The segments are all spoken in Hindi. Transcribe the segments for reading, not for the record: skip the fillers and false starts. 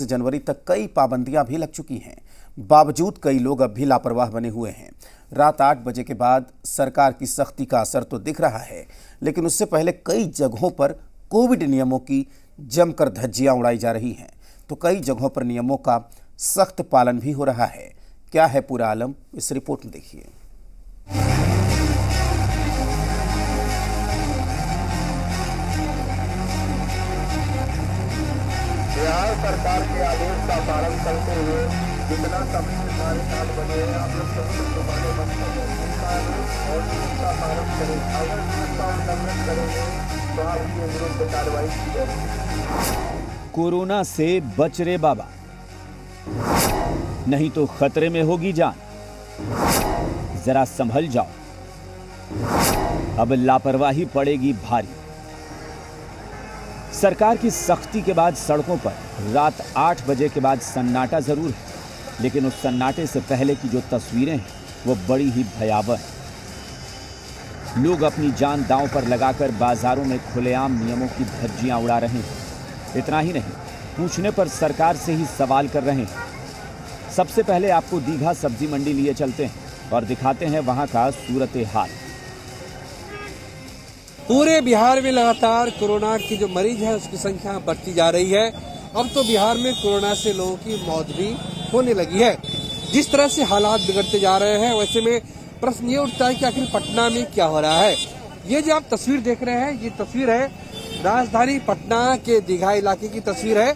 जनवरी तक कई पाबंदियां भी लग चुकी हैं। बावजूद कई लोग अब भी लापरवाह बने हुए हैं। रात 8 बजे के बाद सरकार की सख्ती का असर तो दिख रहा है, लेकिन उससे पहले कई जगहों पर कोविड नियमों की जमकर धज्जियां उड़ाई जा रही हैं, तो कई जगहों पर नियमों का सख्त पालन भी हो रहा है। क्या है पूरा आलम, इस रिपोर्ट में देखिए। बिहार सरकार के आदेश का पालन करते हुए जितना समय हमारे साथ बने हैं, आप लोग सभी दुकानें बंद करें और इसका पालन करें। अगर इसका उल्लंघन करेंगे तो आपके विरुद्ध कार्रवाई की जाएगी। कोरोना से बच रे बाबा, नहीं तो खतरे में होगी जान। जरा संभल जाओ, अब लापरवाही पड़ेगी भारी। सरकार की सख्ती के बाद सड़कों पर रात 8 बजे के बाद सन्नाटा जरूर है, लेकिन उस सन्नाटे से पहले की जो तस्वीरें हैं वो बड़ी ही भयावह हैं। लोग अपनी जान दांव पर लगाकर बाजारों में खुलेआम नियमों की धज्जियां उड़ा रहे हैं। इतना ही नहीं, पूछने पर सरकार से ही सवाल कर रहे हैं। सबसे पहले आपको दीघा सब्जी मंडी लिए चलते हैं और दिखाते हैं वहां का सूरत हाल। पूरे बिहार में लगातार कोरोना की जो मरीज है उसकी संख्या बढ़ती जा रही है। अब तो बिहार में कोरोना से लोगों की मौत भी होने लगी है। जिस तरह से हालात बिगड़ते जा रहे हैं, वैसे में प्रश्न ये उठता है कि आखिर पटना में क्या हो रहा है। ये जो आप तस्वीर देख रहे हैं, ये तस्वीर है राजधानी पटना के दीघा इलाके की तस्वीर है।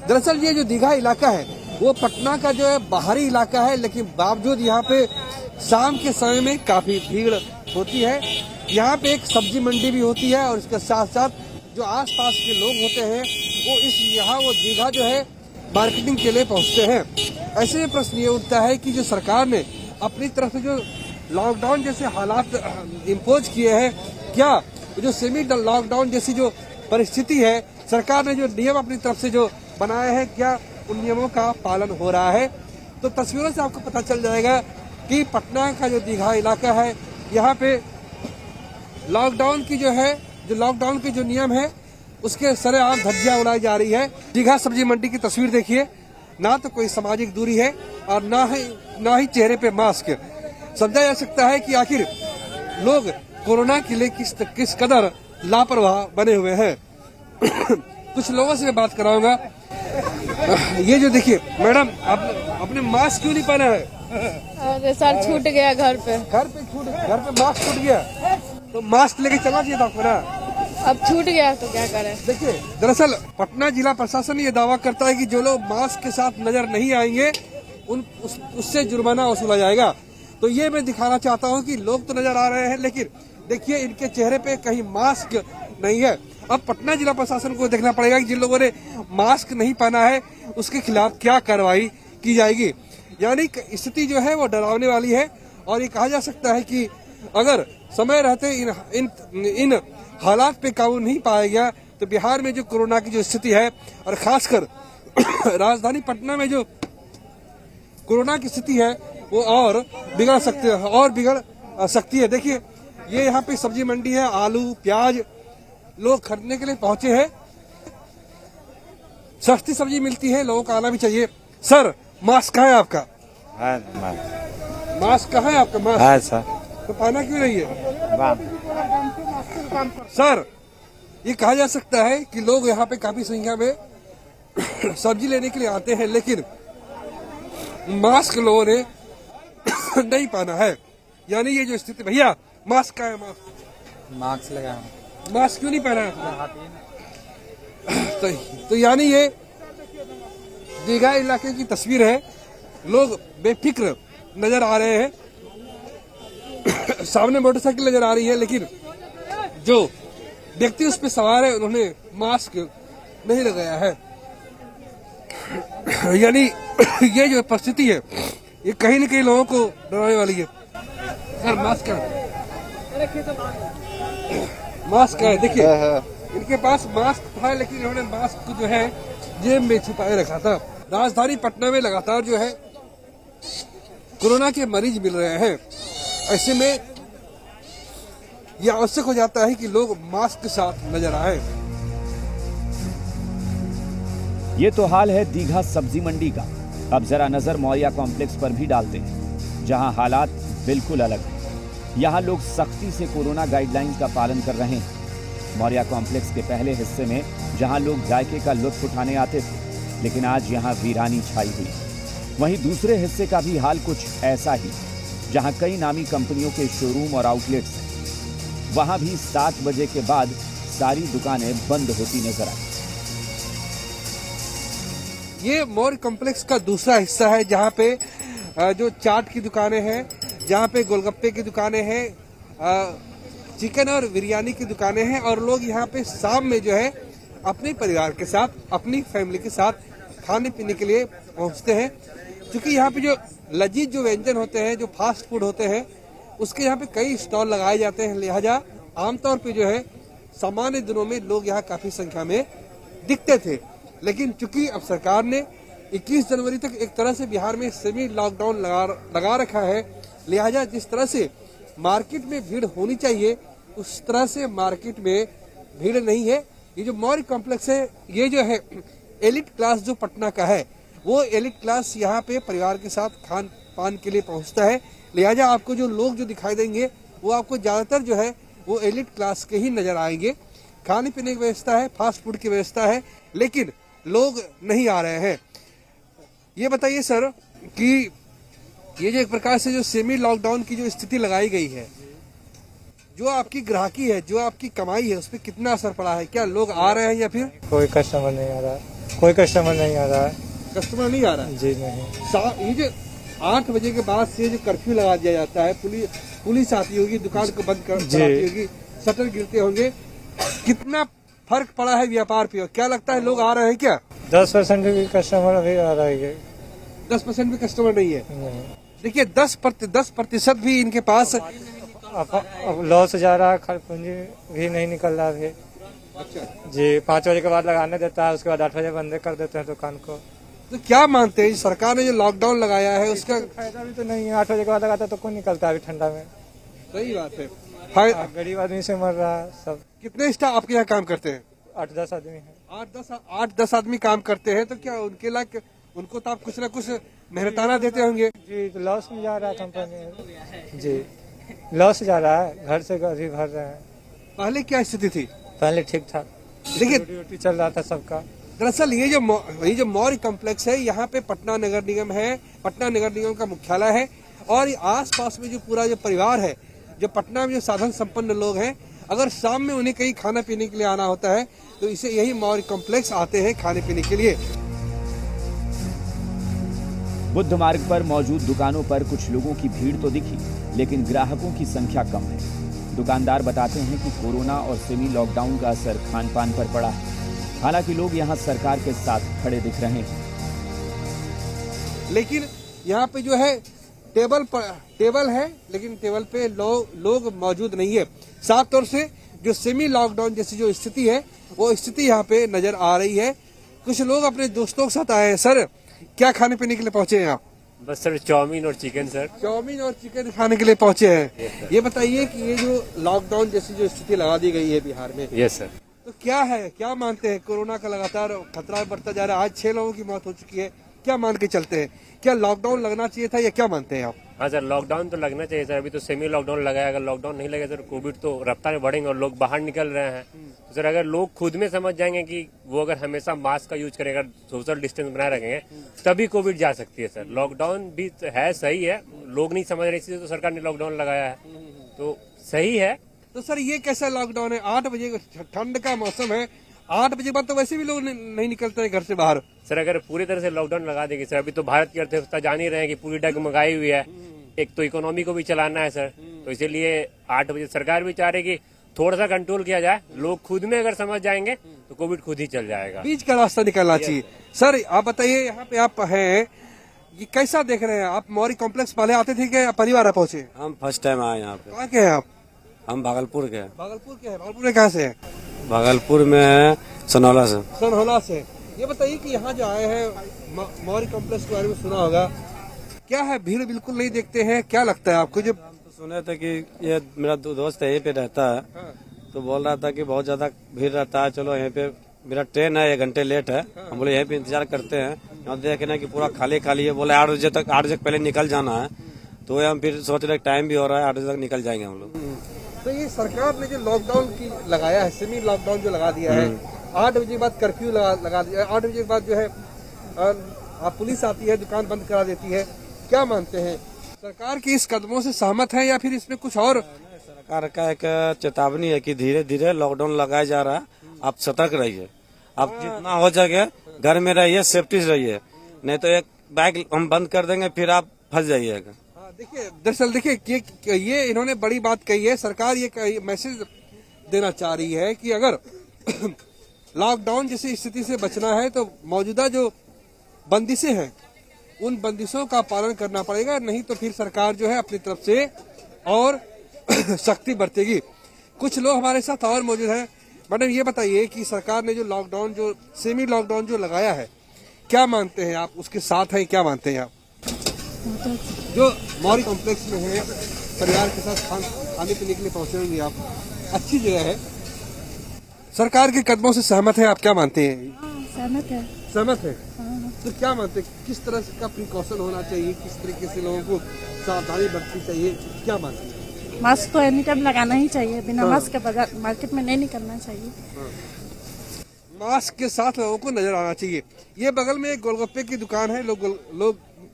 दरअसल ये जो दीघा इलाका है वो पटना का जो है बाहरी इलाका है, लेकिन बावजूद यहाँ पे शाम के समय में काफी भीड़ होती है। यहाँ पे एक सब्जी मंडी भी होती है और इसके साथ साथ जो आसपास के लोग होते हैं वो दीघा जो है मार्केटिंग के लिए पहुँचते हैं। ऐसे में प्रश्न ये उठता है कि जो सरकार ने अपनी तरफ से जो लॉकडाउन जैसे हालात इम्पोज किए हैं, क्या जो सेमी लॉकडाउन जैसी जो परिस्थिति है, सरकार ने जो नियम अपनी तरफ से जो बनाए हैं, क्या उन नियमों का पालन हो रहा है। तो तस्वीरों से आपको पता चल जाएगा कि पटना का जो दीघा इलाका है, यहाँ पे लॉकडाउन के जो नियम है उसके सरेआम धज्जियां उड़ाई जा रही है। दीघा सब्जी मंडी की तस्वीर देखिए, ना तो कोई सामाजिक दूरी है और ना ही चेहरे पे मास्क। समझा जा सकता है कि आखिर लोग कोरोना के लिए किस कदर लापरवाह बने हुए हैं। कुछ लोगों से मैं बात कराऊंगा। ये जो देखिए मैडम, आपने मास्क क्यों नहीं पहना है? अरे सर, छूट गया घर पे मास्क छूट गया तो मास्क लेके चला चाहिए था आपको ना। अब छूट गया तो क्या करें। देखिए, दरअसल पटना जिला प्रशासन ये दावा करता है कि जो लोग मास्क के साथ नजर नहीं आएंगे उससे जुर्माना वसूला जाएगा। तो ये मैं दिखाना चाहता हूँ कि लोग तो नजर आ रहे हैं, लेकिन देखिए इनके चेहरे पे कहीं मास्क नहीं है। अब पटना जिला प्रशासन को देखना पड़ेगा कि जिन लोगों ने मास्क नहीं पहना है उसके खिलाफ क्या कार्रवाई की जाएगी। यानी स्थिति जो है वो डरावने वाली है और ये कहा जा सकता है कि अगर समय रहते इन हालात पे काबू नहीं पाया गया तो बिहार में जो कोरोना की जो स्थिति है और खासकर राजधानी पटना में जो कोरोना की स्थिति है वो और बिगड़ सकती है। देखिए, ये यहाँ पे सब्जी मंडी है, आलू प्याज लोग खरीदने के लिए पहुंचे हैं। सस्ती सब्जी मिलती है, लोगों का आना भी चाहिए। सर, मास्क कहाँ है आपका? मास्क कहाँ है आपका? मास्क सर, तो पहना क्यों नहीं है? सर, ये कहा जा सकता है कि लोग यहाँ पे काफी संख्या में सब्जी लेने के लिए आते हैं, लेकिन मास्क लोगों ने नहीं पहना है। यानी ये जो स्थिति, भैया मास्क का है? मास्क लगा, मास्क क्यों नहीं पहना? तो यानी ये दीघा इलाके की तस्वीर है। लोग बेफिक्र नजर आ रहे हैं। सामने मोटरसाइकिल नजर आ रही है, लेकिन जो व्यक्ति उस पर सवार है उन्होंने मास्क नहीं लगाया है। यानी ये जो परिस्थिति है ये कहीं न कहीं लोगों को डराने वाली है। सर, मास्क का है देखिए, इनके पास मास्क था, लेकिन इन्होंने मास्क को जो है जेब में छुपाए रखा था। राजधानी पटना में लगातार जो है कोरोना के मरीज मिल रहे हैं। ऐसे में यह आवश्यक हो जाता है कि लोग मास्क के साथ नजर आए। ये तो हाल है दीघा सब्जी मंडी का। अब जरा नजर मौर्या कॉम्प्लेक्स पर भी डालते हैं, जहां हालात बिल्कुल अलग हैं। यहाँ लोग सख्ती से कोरोना गाइडलाइंस का पालन कर रहे हैं। मौर्या कॉम्प्लेक्स के पहले हिस्से में जहां लोग जायके का लुत्फ उठाने आते थे, लेकिन आज यहाँ वीरानी छाई हुई। वहीं दूसरे हिस्से का भी हाल कुछ ऐसा ही, जहां कई नामी कंपनियों के शोरूम और आउटलेट्स हैं। वहां भी 7 बजे के बाद सारी दुकानें बंद होती नजर आई। ये मौर्य कॉम्प्लेक्स का दूसरा हिस्सा है, जहाँ पे जो चाट की दुकानें हैं, जहाँ पे गोलगप्पे की दुकानें हैं, चिकन और बिरयानी की दुकानें हैं, और लोग यहाँ पे शाम में जो है अपने परिवार के साथ, अपनी फैमिली के साथ खाने पीने के लिए पहुँचते हैं। क्योंकि यहाँ पे जो लजीज जो व्यंजन होते हैं, जो फास्ट फूड होते हैं, उसके यहाँ पे कई स्टॉल लगाए जाते हैं। लिहाजा आमतौर पे जो है सामान्य दिनों में लोग यहाँ काफी संख्या में दिखते थे, लेकिन चूंकि अब सरकार ने 21 जनवरी तक एक तरह से बिहार में सेमी लॉकडाउन लगा रखा है, लिहाजा जिस तरह से मार्केट में भीड़ होनी चाहिए उस तरह से मार्केट में भीड़ नहीं है। ये जो मौर्य कॉम्प्लेक्स है, ये जो है एलिट क्लास जो पटना का है, वो एलिट क्लास यहाँ पे परिवार के साथ खान पान के लिए पहुँचता है। लिहाजा आपको जो लोग जो दिखाई देंगे वो आपको ज्यादातर जो है वो एलिट क्लास के ही नजर आएंगे। खाने पीने की व्यवस्था है, फास्ट फूड की व्यवस्था है, लेकिन लोग नहीं आ रहे हैं। ये बताइए सर कि ये जो एक प्रकार से जो सेमी लॉकडाउन की जो स्थिति लगाई गई है, जो आपकी ग्राहकी है, जो आपकी कमाई है, उस पर कितना असर पड़ा है? क्या लोग आ रहे हैं या फिर कोई कस्टमर नहीं आ रहा, कोई कस्टमर नहीं आ रहा है। कस्टमर नहीं आ रहा है? जी नहीं। ये जो 8 बजे के बाद से जो कर्फ्यू लगा दिया जाता है, पुलिस आती होगी, दुकान को बंद कराती होगी, शटर गिरते होंगे, कितना फर्क पड़ा है व्यापार पे? क्या लगता है लोग आ रहे हैं क्या? 10% भी कस्टमर अभी आ रहा है। 10% भी कस्टमर नहीं है? नहीं। देखिए 10% भी इनके पास अब लॉस जा रहा है, खर्च पूंजी भी नहीं निकल रहा है। अच्छा जी, 5 बजे के बाद लगाने देता है, उसके बाद 8 बजे बंद कर देते हैं दुकान को। तो क्या मानते हैं सरकार ने जो लॉकडाउन लगाया है उसका फायदा भी तो नहीं है। 8 बजे के बाद लगाता तो कौन निकलता है अभी ठंडा में? सही बात है। गरीब आदमी से मर रहा है सब। कितने स्टाफ आपके यहाँ काम करते हैं? 8-10 आदमी है। 8-10 आदमी काम करते हैं, तो क्या उनके लायक उनको तो आप कुछ ना कुछ मेहनताना देते होंगे? जी, तो लॉस में जा रहा है कंपनी। जी, लॉस जा रहा है, घर से अभी भर रहे हैं। पहले क्या स्थिति थी? पहले ठीक था, देखिए ड्यूटी चल रहा था सबका। दरअसल ये जो मौर्य कॉम्प्लेक्स है, यहाँ पे पटना नगर निगम है, पटना नगर निगम का मुख्यालय है, और आस पास में जो पूरा जो परिवार है, जो पटना में जो साधन संपन्न लोग हैं, अगर शाम में उन्हें कहीं खाना पीने के लिए आना होता है तो इसे यही मौर्य कॉम्प्लेक्स आते हैं खाने पीने के लिए। बुद्ध मार्ग पर मौजूद दुकानों पर कुछ लोगों की भीड़ तो दिखी, लेकिन ग्राहकों की संख्या कम है। दुकानदार बताते हैं कि कोरोना और सेमी लॉकडाउन का असर खान पान पर पड़ा है। हालांकि लोग यहाँ सरकार के साथ खड़े दिख रहे हैं, लेकिन यहाँ पे जो है टेबल है, लेकिन टेबल पे लोग मौजूद नहीं है। साफ तौर से जो सेमी लॉकडाउन जैसी जो स्थिति है, वो स्थिति यहाँ पे नजर आ रही है। कुछ लोग अपने दोस्तों के साथ आए हैं। सर, क्या खाने पीने के लिए पहुंचे हैं आप? बस सर चाउमीन और चिकन सर। चाउमीन और चिकन खाने के लिए पहुंचे हैं। ये बताइए कि ये जो लॉकडाउन जैसी जो स्थिति लगा दी गई है बिहार में, यस सर, तो क्या है, क्या मानते हैं? कोरोना का लगातार खतरा बढ़ता जा रहा है, आज 6 लोगों की मौत हो चुकी है, क्या मान के चलते हैं? क्या लॉकडाउन लगना चाहिए था या क्या मानते हैं आप? हाँ सर, लॉकडाउन तो लगना चाहिए सर। अभी तो सेमी लॉकडाउन लगाया, अगर लॉकडाउन नहीं लगे सर कोविड तो रफ्तार में बढ़ेंगे और लोग बाहर निकल रहे हैं। तो सर अगर लोग खुद में समझ जाएंगे कि वो अगर हमेशा मास्क का यूज करेगा, सोशल डिस्टेंस बनाए रखेंगे, तभी कोविड जा सकती है सर। लॉकडाउन भी है, सही है, लोग नहीं समझ रहे, इसलिए तो सरकार ने लॉकडाउन लगाया है, तो सही है। तो सर ये कैसा लॉकडाउन है? 8 बजे ठंड का मौसम है, 8 बजे बाद तो वैसे भी लोग नहीं निकलते हैं घर से बाहर। सर अगर पूरी तरह से लॉकडाउन लगा देगी सर, अभी तो भारत की अर्थव्यवस्था जान ही रहे हैं कि पूरी डगमगाई हुई है। एक तो इकोनॉमी को भी चलाना है सर, तो इसीलिए 8 बजे सरकार भी चाह रही कि थोड़ा सा कंट्रोल किया जाए। लोग खुद में अगर समझ जाएंगे तो कोविड खुद ही चल जाएगा। बीच का रास्ता निकलना चाहिए। सर आप बताइए, यहाँ पे आप हैं, ये कैसा देख रहे हैं आप? मौर्य कॉम्प्लेक्स पहले आते थे क्या परिवार पहुंचे? हम फर्स्ट टाइम आए यहाँ पे। कहाँ के हैं आप? हम भागलपुर के। भागलपुर के हैं? भागलपुर में कहाँ से है? भागलपुर में है, सनौला से। सनहौला से। ये बताइए कि यहाँ जो आए हैं मौर्य कॉम्प्लेक्स के बारे में सुना होगा, क्या है, भीड़ बिल्कुल नहीं देखते हैं? क्या लगता है आपको? जब हम तो सुने थे कि ये मेरा दोस्त यहीं पे रहता है, तो बोल रहा था कि बहुत ज्यादा भीड़ रहता है, चलो यहीं पे मेरा ट्रेन है 1 घंटे लेट है। हम बोले यहीं पे इंतजार करते हैं। यहाँ देखे ना कि पूरा खाली खाली है। बोले 8 बजे तक पहले निकल जाना है। तो हम फिर सोच रहे टाइम भी हो रहा है, 8 बजे तक निकल जाएंगे हम लोग। तो ये सरकार ने जो लॉकडाउन की लगाया है, सेमी लॉकडाउन जो लगा दिया है, 8 बजे के बाद कर्फ्यू लगा दिया, 8 बजे के बाद जो है पुलिस आती है, दुकान बंद करा देती है। क्या मानते हैं, सरकार के इस कदमों से सहमत है या फिर इसमें कुछ और? सरकार का एक चेतावनी है कि धीरे धीरे लॉकडाउन लगाया जा रहा है, आप सतर्क रहिए। आप जितना हो सके घर में रहिए, सेफ्टी से रहिए, नहीं तो एक बैग हम बंद कर देंगे, फिर आप फंस जाइएगा। देखिए, दरअसल देखिए ये इन्होंने बड़ी बात कही है। सरकार ये मैसेज देना चाह रही है कि अगर लॉकडाउन जैसी स्थिति से बचना है तो मौजूदा जो बंदिशें हैं उन बंदिशों का पालन करना पड़ेगा, नहीं तो फिर सरकार जो है अपनी तरफ से और सख्ती बरतेगी। कुछ लोग हमारे साथ और मौजूद हैं। मैडम, ये बताइए कि सरकार ने जो लॉकडाउन, जो सेमी लॉकडाउन जो लगाया है, क्या मानते हैं आप, उसके साथ हैं, क्या मानते हैं आप? जो मौर्य कॉम्प्लेक्स में है, परिवार के साथ खाने पीने के लिए पहुंचे होंगे आप, अच्छी जगह है, सरकार के कदमों से सहमत है, आप क्या मानते हैं? सहमत है। सहमत है। तो क्या मानते हैं, किस तरह का प्रिकॉशन होना चाहिए, किस तरीके से लोगों को सावधानी बरतनी चाहिए, क्या मानते हैं? मास्क तो एनी टाइम लगाना ही चाहिए, बिना मास्क के बाजार मार्केट में नहीं निकलना चाहिए। मास्क के साथ लोगों को नजर आना चाहिए। ये बगल में एक गोलगप्पे की दुकान है, लोग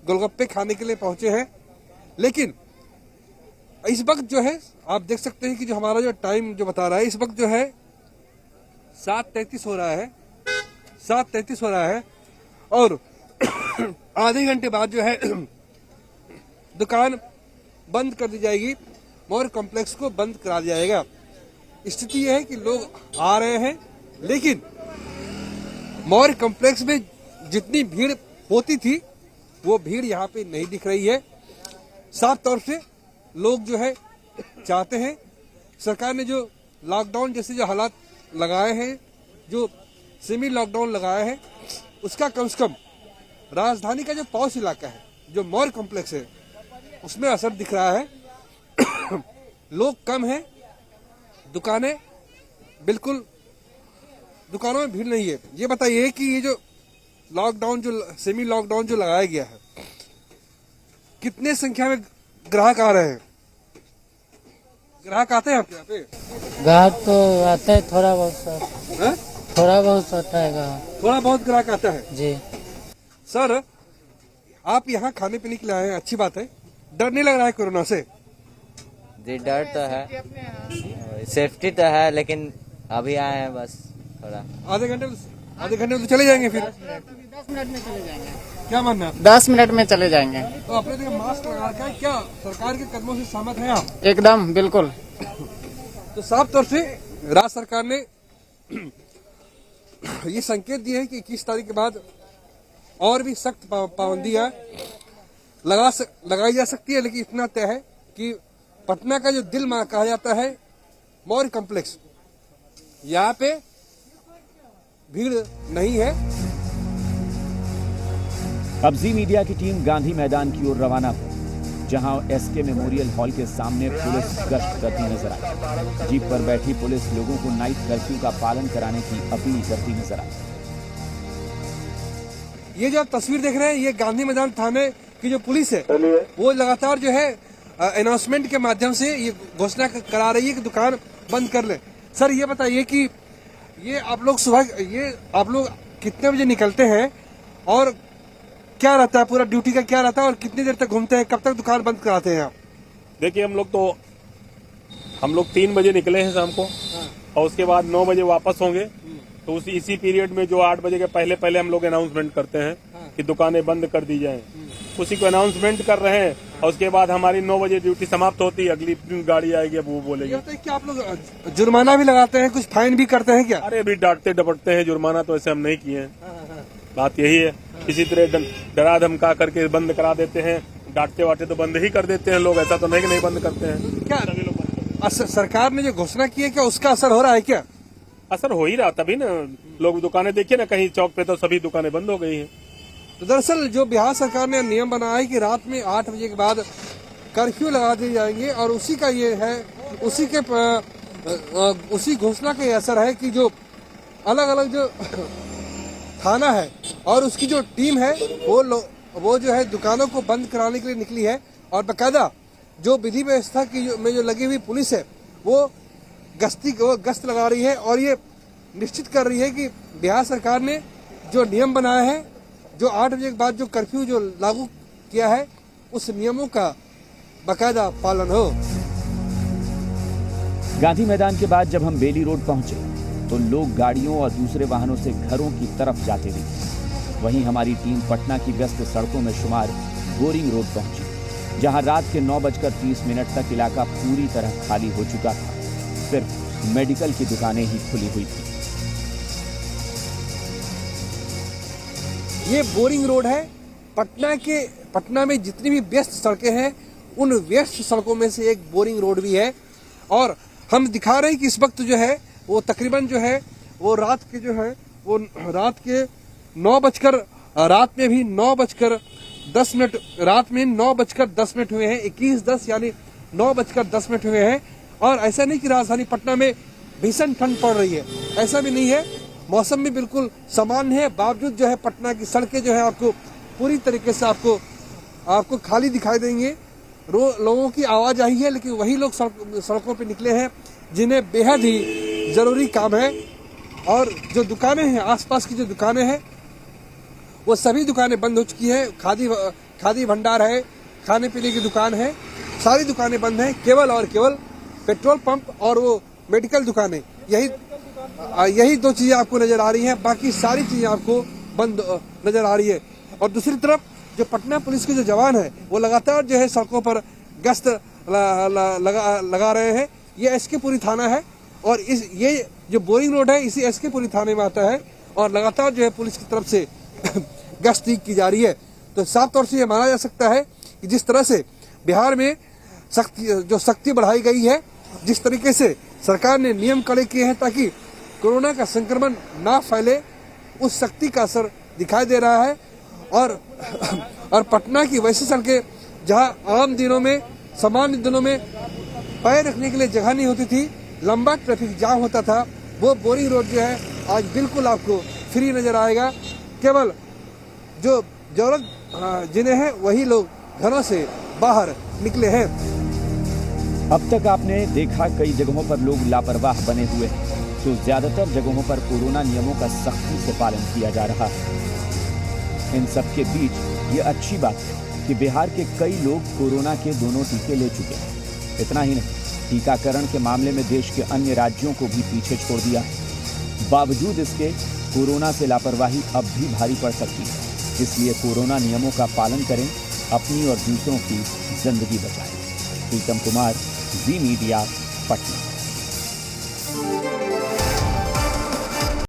गोलगप्पे खाने के लिए पहुंचे हैं, लेकिन इस वक्त जो है आप देख सकते हैं कि जो हमारा जो टाइम जो बता रहा है, इस वक्त जो है 7:33 हो रहा है, 7:33 हो रहा है और आधे घंटे बाद जो है दुकान बंद कर दी जाएगी, मौर्य कॉम्प्लेक्स को बंद करा दिया जाएगा। स्थिति यह है कि लोग आ रहे हैं, लेकिन मौर्य कॉम्प्लेक्स में जितनी भीड़ होती थी वो भीड़ यहाँ पे नहीं दिख रही है। साफ तौर से लोग जो है चाहते हैं, सरकार ने जो लॉकडाउन जैसे जो हालात लगाए हैं, जो सेमी लॉकडाउन लगाया है, उसका कम से कम राजधानी का जो पॉश इलाका है, जो मौर्य कॉम्प्लेक्स है, उसमें असर दिख रहा है। लोग कम हैं, दुकानें बिल्कुल, दुकानों में भीड़ नहीं है। ये बताइए कि ये जो लॉकडाउन, जो सेमी लॉकडाउन जो लगाया गया है, कितने संख्या में ग्राहक आ रहे हैं? ग्राहक आते हैं आपके यहाँ पे? ग्राहक तो आता है थोड़ा बहुत सर। है? थोड़ा बहुत आता है ग्राहक। थोड़ा बहुत ग्राहक आता है जी। सर, आप यहाँ खाने पीने के लिए आए हैं, अच्छी बात है। डर नहीं लग रहा है कोरोना से? जी, डर तो है, सेफ्टी तो है, लेकिन अभी आए हैं बस थोड़ा। आधे घंटे में तो चले जाएंगे फिर? 10 मिनट में चले जाएंगे। क्या मानना है? 10 मिनट में चले जाएंगे। तो अपने जगह मास्क लगा रखा है, क्या सरकार के कदमों से सहमत हैं आप? एकदम बिल्कुल। तो साफ तौर से राज्य सरकार ने ये संकेत दिए है कि 21 तारीख के बाद और भी सख्त पाबंदियां लगाई जा सकती है, लेकिन इतना तय है कि पटना का जो दिल कहा जाता है मौर्य कॉम्प्लेक्स, यहाँ पे भीड़ नहीं है। अब जी मीडिया की टीम गांधी मैदान की ओर रवाना हुई, जहां एसके मेमोरियल हॉल के सामने पुलिस गश्त करती नजर आई। जीप पर बैठी पुलिस लोगों को नाइट कर्फ्यू का पालन कराने की अपील करती नजर आई। ये जो आप तस्वीर देख रहे हैं, ये गांधी मैदान थाने की जो पुलिस है, वो लगातार जो है अनाउंसमेंट के माध्यम से ये घोषणा करा रही है कि दुकान बंद कर ले। सर, ये बताइए कि ये आप लोग कितने बजे निकलते हैं और क्या रहता है, पूरा ड्यूटी का क्या रहता है और कितनी देर तक घूमते हैं, कब तक दुकान बंद कराते हैं आप? देखिए, हम लोग 3 बजे निकले हैं शाम को, और उसके बाद 9 बजे वापस होंगे। तो इसी पीरियड में जो 8 बजे के पहले हम लोग अनाउंसमेंट करते हैं कि दुकानें बंद कर दी जाएं, उसी को अनाउंसमेंट कर रहे हैं। और उसके बाद हमारी 9 बजे ड्यूटी समाप्त होती है, अगली गाड़ी आएगी, अब वो बोलेगी। क्या आप लोग जुर्माना भी लगाते हैं, कुछ फाइन भी करते हैं क्या? अरे अभी डांटते डपटते हैं, जुर्माना तो ऐसे हम नहीं किए हैं। बात यही है, किसी तरह डरा धमका करके बंद करा देते हैं, डांटते वाटे तो बंद ही कर देते हैं लोग, ऐसा तो नहीं कि नहीं बंद करते हैं। क्या सभी लोग सरकार ने जो घोषणा की है, क्या उसका असर हो रहा है? क्या असर हो ही रहा, तभी ना लोग दुकानें देखिए ना, कहीं चौक पे तो सभी दुकानें बंद हो गई हैं। तो दरअसल जो बिहार सरकार ने नियम बनाया है कि रात में 8 बजे के बाद कर्फ्यू लगा दिए जाएंगे, और उसी का ये है, उसी घोषणा का ये असर है कि जो अलग अलग जो थाना है और उसकी जो टीम है वो जो है दुकानों को बंद कराने के लिए निकली है और बाकायदा जो विधि व्यवस्था की में जो लगी हुई पुलिस है वो गश्त लगा रही है और ये निश्चित कर रही है कि बिहार सरकार ने जो नियम बनाया है, जो 8 बजे के बाद जो कर्फ्यू जो लागू किया है, उस नियमों का बाकायदा पालन हो। गांधी मैदान के बाद जब हम बेली रोड पहुंचे तो लोग गाड़ियों और दूसरे वाहनों से घरों की तरफ जाते दिखे। वहीं हमारी टीम पटना की व्यस्त सड़कों में शुमार बोरिंग रोड पहुंची, जहां रात के 9:30 तक इलाका पूरी तरह खाली हो चुका था। सिर्फ मेडिकल की दुकानें ही खुली हुई थी। ये बोरिंग रोड है। पटना में जितनी भी व्यस्त सड़कें हैं उन व्यस्त सड़कों में से एक बोरिंग रोड भी है और हम दिखा रहे हैं कि इस वक्त जो है वो तकरीबन जो है वो रात के 9:10 हुए हैं, 21:10 यानी 9:10 हुए हैं। और ऐसा नहीं कि राजधानी पटना में भीषण ठंड पड़ रही है, ऐसा भी नहीं है। मौसम भी बिल्कुल सामान्य है, बावजूद जो है पटना की सड़कें जो है आपको पूरी तरीके से आपको खाली दिखाई देंगे। लोगों की आवाज आई है, लेकिन वही लोग सड़कों पे निकले हैं जिन्हें बेहद ही जरूरी काम है। और जो दुकानें हैं, आसपास की जो दुकानें हैं वो सभी दुकानें बंद हो चुकी हैं। खादी भंडार है, खाने पीने की दुकान है, सारी दुकानें बंद हैं। केवल और केवल पेट्रोल पंप और वो मेडिकल दुकानें, यही 2 चीजें आपको नजर आ रही हैं, बाकी सारी चीजें आपको बंद नजर आ रही है। और दूसरी तरफ जो पटना पुलिस के जो जवान है वो लगातार जो है सड़कों पर गश्त लगा रहे हैं। ये एसके-पुरी थाना है और ये जो बोरिंग रोड है इसी एसके-पुरी थाने में आता है और लगातार जो है पुलिस की तरफ से गश्त की जा रही है। तो साफ तौर से ये माना जा सकता है कि जिस तरह से बिहार में सख्ती बढ़ाई गई है, जिस तरीके से सरकार ने नियम कड़े किए हैं ताकि कोरोना का संक्रमण ना फैले, उस सख्ती का असर दिखाई दे रहा है। और पटना की वैसी सड़कें जहां आम दिनों में, सामान्य दिनों में पैर रखने के लिए जगह नहीं होती थी, लंबा ट्रैफिक जाम होता था, वो बोरिंग रोड जो है आज बिल्कुल आपको फ्री नजर आएगा। केवल जो जरूरत जिन्हें है वही लोग घरों से बाहर निकले हैं। अब तक आपने देखा कई जगहों पर लोग लापरवाह बने हुए हैं, तो ज्यादातर जगहों पर कोरोना नियमों का सख्ती से पालन किया जा रहा है। इन सब के बीच ये अच्छी बात है कि बिहार के कई लोग कोरोना के दोनों टीके ले चुके हैं। इतना ही नहीं, टीकाकरण के मामले में देश के अन्य राज्यों को भी पीछे छोड़ दिया है। बावजूद इसके कोरोना से लापरवाही अब भी भारी पड़ सकती है, इसलिए कोरोना नियमों का पालन करें, अपनी और दूसरों की जिंदगी बचाएं। Pritam Kumar, we media, Patna.